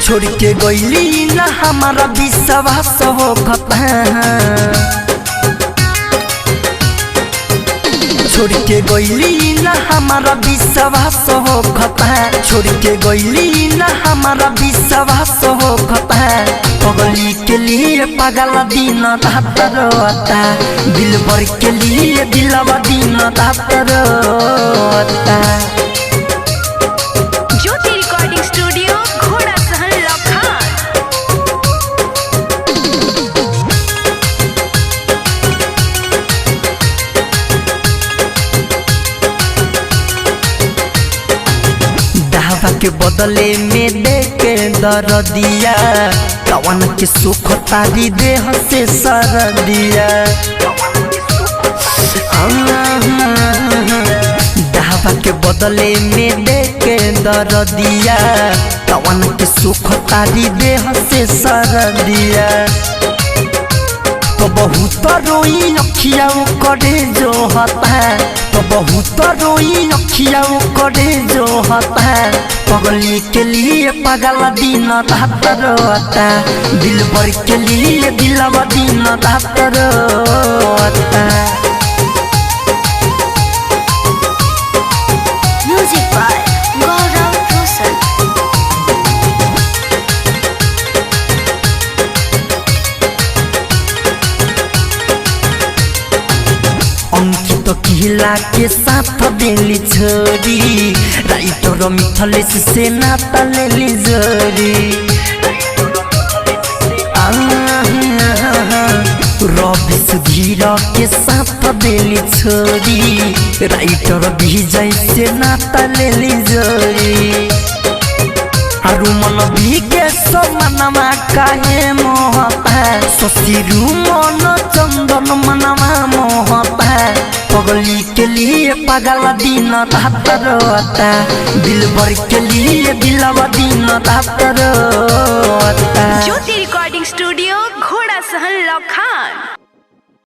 छोड़ के गईली ना हमारा विश्वास हो खता। छोड़ के गईली ना हमारा विश्वास हो खता। छोड़ के गईली ना हमारा विश्वास हो खता। पगली के लिए पागल दिन रात रोता। दिल भर के लिए दिलवा दिन रात रोता। ज्योति रिकॉर्डिंग स्टूडियो घोड़ा सहन लखन। दावा के बदले में दे के दर्दिया। कवन के सुख तारी देह से सर दिया। दावा के बदले में दे के दर्दिया। कवन के सुख तारी देह से सर दिया। तो बहुत रोई अखिया करे जो होता। तो बहुत रोई अखिया करे जो होता। पगली के लिए पागल दिन रात रोता। दिल भर के लिए दिलवा दिन रात रोता। म्यूजिक बाय गौरव रोशन। अंकित किला के साथ देली छोरी। राइटर मिथलेश से नाता लेली जोरी। रवि सुधीर के साथ देली छोरी। राइटर विजय से नाता लेली जोरी। मन भी के मनवा काहे मोहता। शशिरु मन चंदन मनवा मोहता। पगली के लिए पागल दिन रात रोता। दिल भर के लिए दिलवा दिन रात रोता। ज्योति रिकॉर्डिंग स्टूडियो